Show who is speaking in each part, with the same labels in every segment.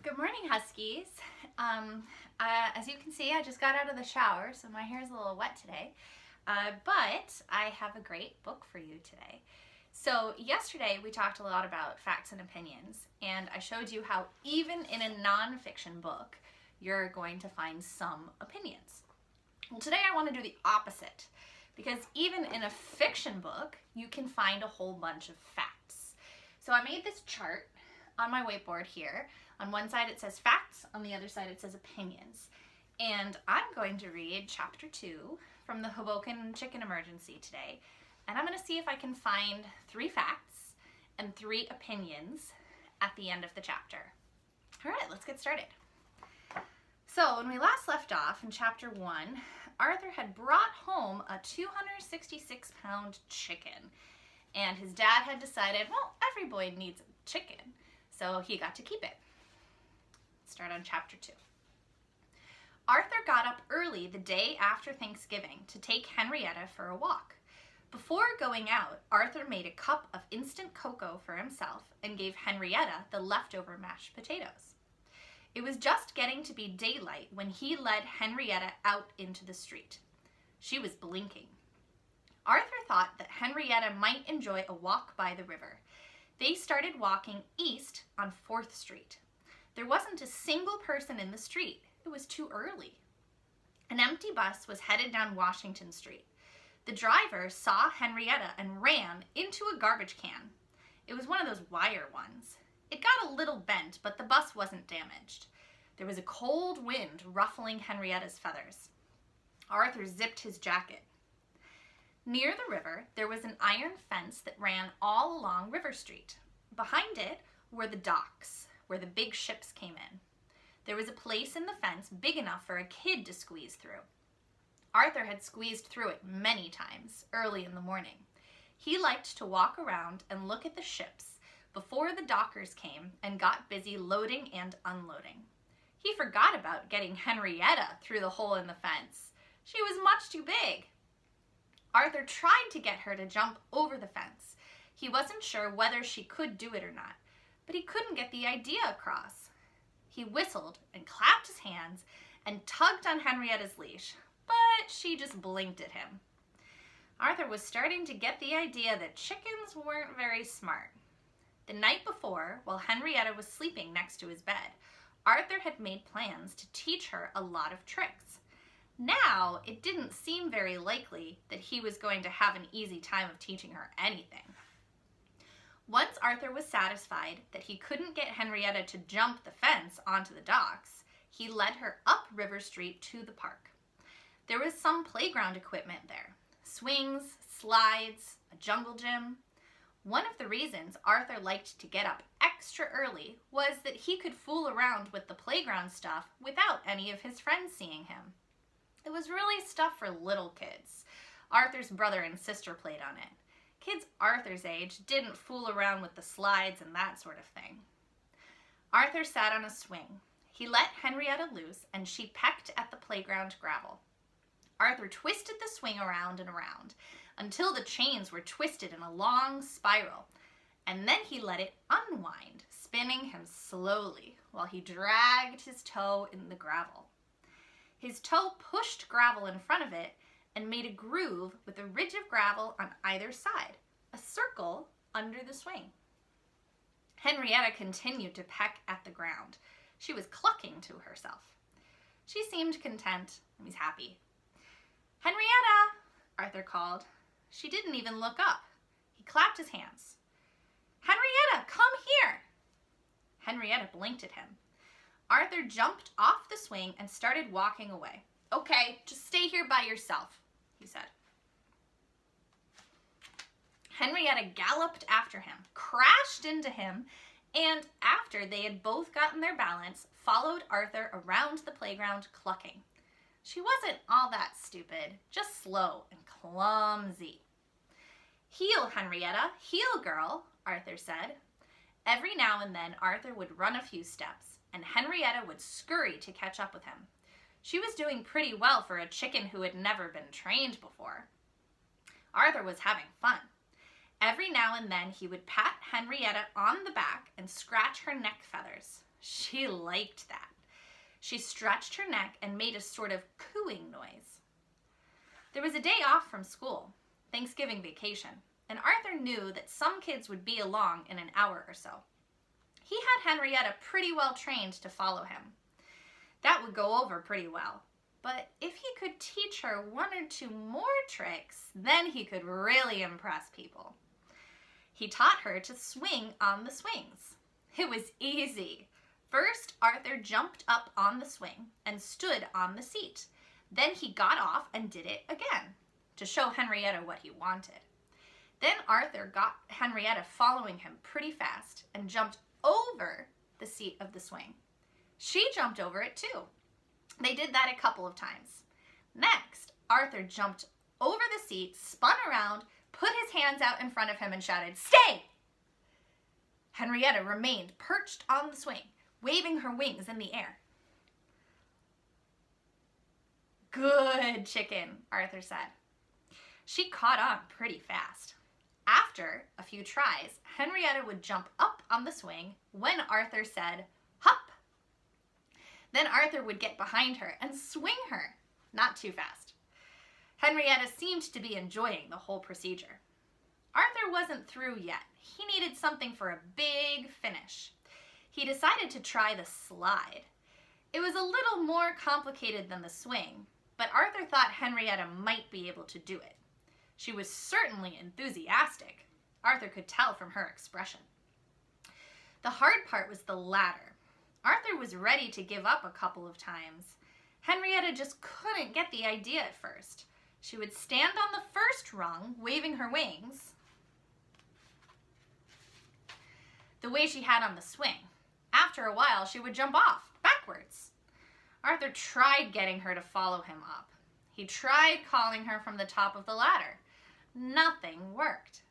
Speaker 1: Good morning, Huskies. As you can see, I just got out of the shower, so my hair is a little wet today. But I have a great book for you today. So yesterday we talked a lot about facts and opinions, and I showed you how even in a nonfiction book, you're going to find some opinions. Well, today I want to do the opposite, because even in a fiction book, you can find a whole bunch of facts. So I made this chart on my whiteboard here. On one side it says facts, on the other side it says opinions. And I'm going to read chapter 2 from the Hoboken chicken emergency today. And I'm going to see if I can find 3 facts and 3 opinions at the end of the chapter. All right, let's get started. So when we last left off in chapter 1, Arthur had brought home a 266-pound chicken. And his dad had decided, well, every boy needs a chicken, so he got to keep it. Start on chapter 2. Arthur got up early the day after Thanksgiving to take Henrietta for a walk. Before going out, Arthur made a cup of instant cocoa for himself and gave Henrietta the leftover mashed potatoes. It was just getting to be daylight when he led Henrietta out into the street. She was blinking. Arthur thought that Henrietta might enjoy a walk by the river. They started walking east on 4th Street. There wasn't a single person in the street. It was too early. An empty bus was headed down Washington Street. The driver saw Henrietta and ran into a garbage can. It was one of those wire ones. It got a little bent, but the bus wasn't damaged. There was a cold wind ruffling Henrietta's feathers. Arthur zipped his jacket. Near the river, there was an iron fence that ran all along River Street. Behind it were the docks, where the big ships came in. There was a place in the fence big enough for a kid to squeeze through. Arthur had squeezed through it many times, early in the morning. He liked to walk around and look at the ships before the dockers came and got busy loading and unloading. He forgot about getting Henrietta through the hole in the fence. She was much too big. Arthur tried to get her to jump over the fence. He wasn't sure whether she could do it or not, but he couldn't get the idea across. He whistled and clapped his hands and tugged on Henrietta's leash, but she just blinked at him. Arthur was starting to get the idea that chickens weren't very smart. The night before, while Henrietta was sleeping next to his bed, Arthur had made plans to teach her a lot of tricks. Now, it didn't seem very likely that he was going to have an easy time of teaching her anything. Once Arthur was satisfied that he couldn't get Henrietta to jump the fence onto the docks, he led her up River Street to the park. There was some playground equipment there. Swings, slides, a jungle gym. One of the reasons Arthur liked to get up extra early was that he could fool around with the playground stuff without any of his friends seeing him. It was really stuff for little kids. Arthur's brother and sister played on it. Kids Arthur's age didn't fool around with the slides and that sort of thing. Arthur sat on a swing. He let Henrietta loose and she pecked at the playground gravel. Arthur twisted the swing around and around until the chains were twisted in a long spiral, and then he let it unwind, spinning him slowly while he dragged his toe in the gravel. His toe pushed gravel in front of it and made a groove with a ridge of gravel on either side, a circle under the swing. Henrietta continued to peck at the ground. She was clucking to herself. She seemed content and was happy. "Henrietta!" Arthur called. She didn't even look up. He clapped his hands. "Henrietta, come here!" Henrietta blinked at him. Arthur jumped off the swing and started walking away. "Okay, just stay here by yourself," he said. Henrietta galloped after him, crashed into him, and after they had both gotten their balance, followed Arthur around the playground clucking. She wasn't all that stupid, just slow and clumsy. "Heel, Henrietta, heel, girl," Arthur said. Every now and then Arthur would run a few steps, and Henrietta would scurry to catch up with him. She was doing pretty well for a chicken who had never been trained before. Arthur was having fun. Every now and then he would pat Henrietta on the back and scratch her neck feathers. She liked that. She stretched her neck and made a sort of cooing noise. There was a day off from school, Thanksgiving vacation, and Arthur knew that some kids would be along in an hour or so. He had Henrietta pretty well trained to follow him. That would go over pretty well. But if he could teach her one or two more tricks, then he could really impress people. He taught her to swing on the swings. It was easy. First, Arthur jumped up on the swing and stood on the seat. Then he got off and did it again to show Henrietta what he wanted. Then Arthur got Henrietta following him pretty fast and jumped over the seat of the swing. She jumped over it too. They did that a couple of times. Next, Arthur jumped over the seat, spun around, put his hands out in front of him and shouted, "Stay!" Henrietta remained perched on the swing, waving her wings in the air. "Good chicken," Arthur said. She caught on pretty fast. After a few tries, Henrietta would jump up on the swing when Arthur said, "Hop." Then Arthur would get behind her and swing her, not too fast. Henrietta seemed to be enjoying the whole procedure. Arthur wasn't through yet. He needed something for a big finish. He decided to try the slide. It was a little more complicated than the swing, but Arthur thought Henrietta might be able to do it. She was certainly enthusiastic. Arthur could tell from her expression. The hard part was the ladder. Arthur was ready to give up a couple of times. Henrietta just couldn't get the idea at first. She would stand on the first rung, waving her wings, the way she had on the swing. After a while, she would jump off, backwards. Arthur tried getting her to follow him up. He tried calling her from the top of the ladder. Nothing worked.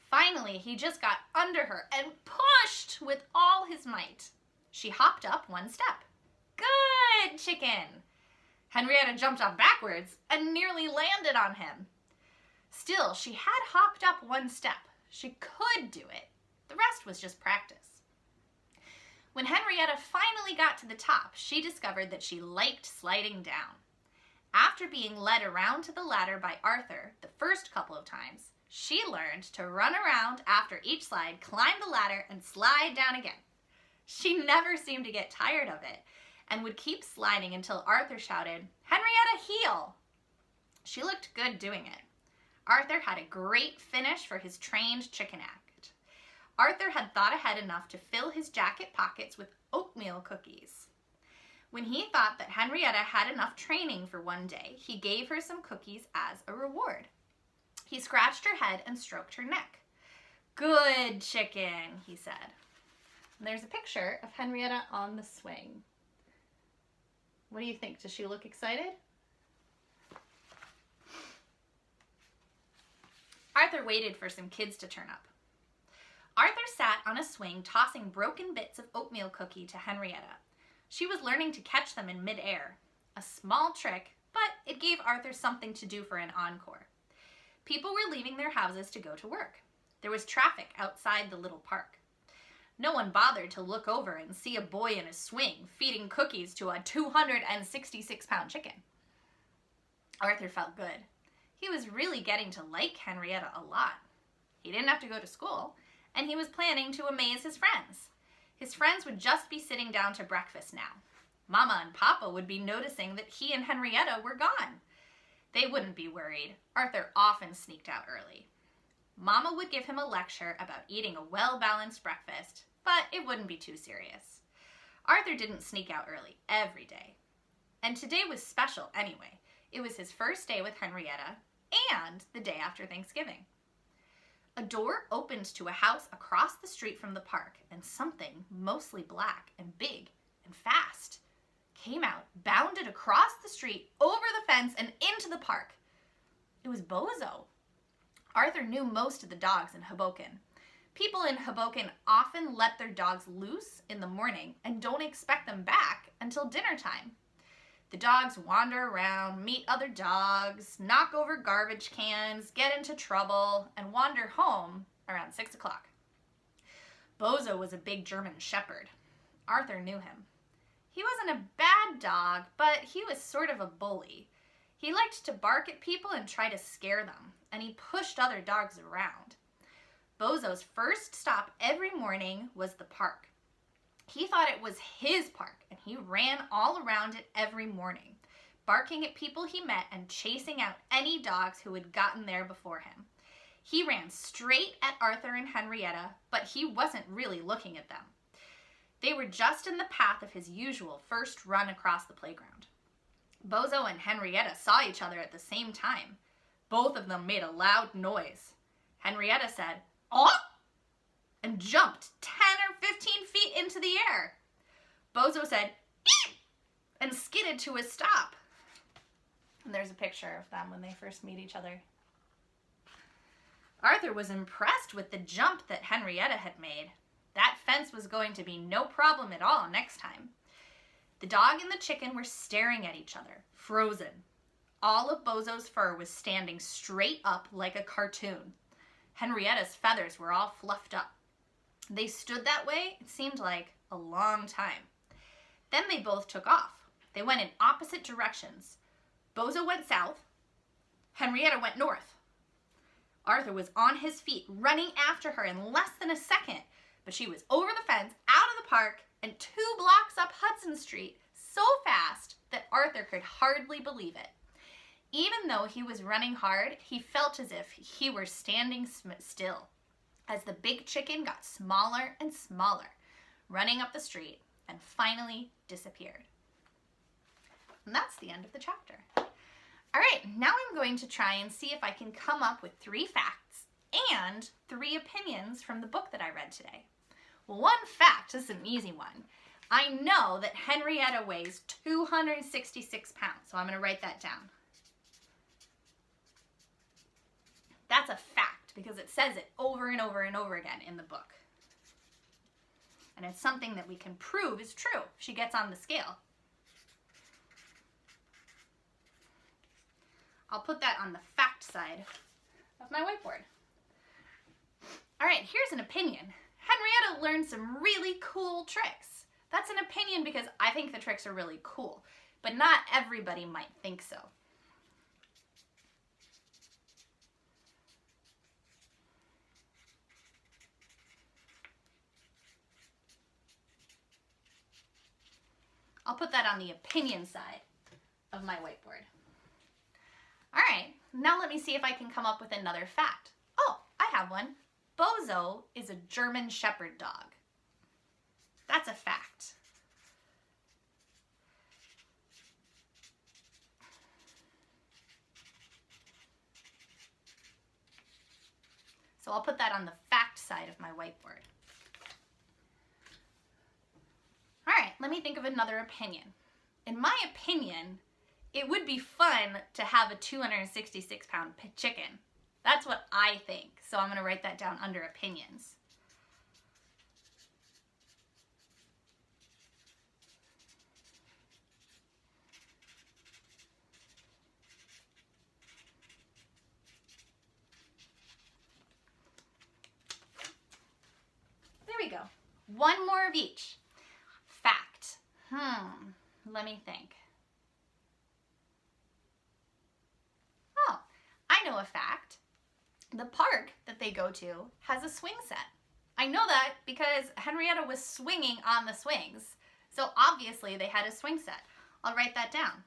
Speaker 1: Finally, he just got under her and pushed with all his might. She hopped up one step. Good chicken! Henrietta jumped off backwards and nearly landed on him. Still, she had hopped up one step. She could do it. The rest was just practice. When Henrietta finally got to the top, she discovered that she liked sliding down. After being led around to the ladder by Arthur the first couple of times, she learned to run around after each slide, climb the ladder, and slide down again. She never seemed to get tired of it and would keep sliding until Arthur shouted, "Henrietta, heel!" She looked good doing it. Arthur had a great finish for his trained chicken act. Arthur had thought ahead enough to fill his jacket pockets with oatmeal cookies. When he thought that Henrietta had enough training for one day, he gave her some cookies as a reward. He scratched her head and stroked her neck. "Good chicken," he said. And there's a picture of Henrietta on the swing. What do you think? Does she look excited? Arthur waited for some kids to turn up. Arthur sat on a swing tossing broken bits of oatmeal cookie to Henrietta. She was learning to catch them in midair. A small trick, but it gave Arthur something to do for an encore. People were leaving their houses to go to work. There was traffic outside the little park. No one bothered to look over and see a boy in a swing feeding cookies to a 266-pound chicken. Arthur felt good. He was really getting to like Henrietta a lot. He didn't have to go to school, and he was planning to amaze his friends. His friends would just be sitting down to breakfast now. Mama and Papa would be noticing that he and Henrietta were gone. They wouldn't be worried. Arthur often sneaked out early. Mama would give him a lecture about eating a well-balanced breakfast, but it wouldn't be too serious. Arthur didn't sneak out early every day. And today was special anyway. It was his first day with Henrietta and the day after Thanksgiving. A door opened to a house across the street from the park, and something mostly black and big and fast came out, bounded across the street, over the fence, and into the park. It was Bozo. Arthur knew most of the dogs in Hoboken. People in Hoboken often let their dogs loose in the morning and don't expect them back until dinner time. The dogs wander around, meet other dogs, knock over garbage cans, get into trouble, and wander home around 6 o'clock. Bozo was a big German shepherd. Arthur knew him. He wasn't a bad dog, but he was sort of a bully. He liked to bark at people and try to scare them, and he pushed other dogs around. Bozo's first stop every morning was the park. He thought it was his park, and he ran all around it every morning, barking at people he met and chasing out any dogs who had gotten there before him. He ran straight at Arthur and Henrietta, but he wasn't really looking at them. They were just in the path of his usual first run across the playground. Bozo and Henrietta saw each other at the same time. Both of them made a loud noise. Henrietta said, "Oh!" and jumped 10 or 15 feet into the air. Bozo said, "Eep!" and skidded to a stop. And there's a picture of them when they first meet each other. Arthur was impressed with the jump that Henrietta had made. That fence was going to be no problem at all next time. The dog and the chicken were staring at each other, frozen. All of Bozo's fur was standing straight up like a cartoon. Henrietta's feathers were all fluffed up. They stood that way, it seemed like, a long time. Then they both took off. They went in opposite directions. Bozo went south. Henrietta went north. Arthur was on his feet, running after her in less than a second, but she was over the fence, out of the park, and 2 blocks up Hudson Street so fast that Arthur could hardly believe it. Even though he was running hard, he felt as if he were standing still as the big chicken got smaller and smaller, running up the street and finally disappeared. And that's the end of the chapter. All right, now I'm going to try and see if I can come up with 3 facts and 3 opinions from the book that I read today. Well, one fact is an easy one. I know that Henrietta weighs 266 pounds, so I'm going to write that down. That's a fact because it says it over and over and over again in the book. And it's something that we can prove is true if she gets on the scale. I'll put that on the fact side of my whiteboard. All right, here's an opinion. Henrietta learned some really cool tricks. That's an opinion because I think the tricks are really cool, but not everybody might think so. I'll put that on the opinion side of my whiteboard. All right, now let me see if I can come up with another fact. Oh, I have one. Bozo is a German Shepherd dog. That's a fact. So I'll put that on the fact side of my whiteboard. All right, let me think of another opinion. In my opinion, it would be fun to have a 266-pound chicken. That's what I think. So I'm going to write that down under opinions. There we go. One more of each. Fact. Let me think. Oh, I know a fact. The park that they go to has a swing set. I know that because Henrietta was swinging on the swings. So obviously they had a swing set. I'll write that down.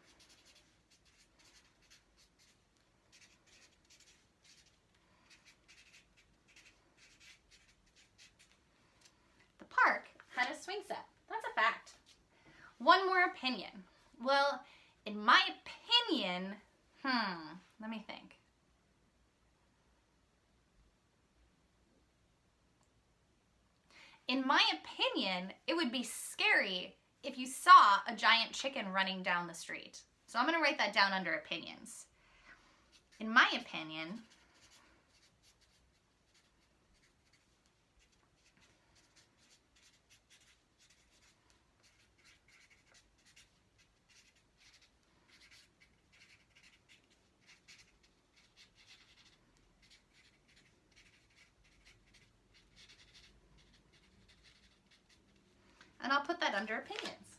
Speaker 1: The park had a swing set. That's a fact. One more opinion. Well, in my opinion, let me think. In my opinion, it would be scary if you saw a giant chicken running down the street. So I'm going to write that down under opinions. In my opinion, and I'll put that under opinions.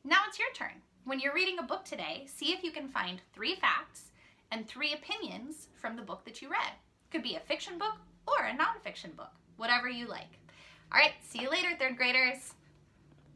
Speaker 1: Now it's your turn. When you're reading a book today, see if you can find 3 facts and 3 opinions from the book that you read. Could be a fiction book or a nonfiction book, whatever you like. All right, see you later, 3rd graders.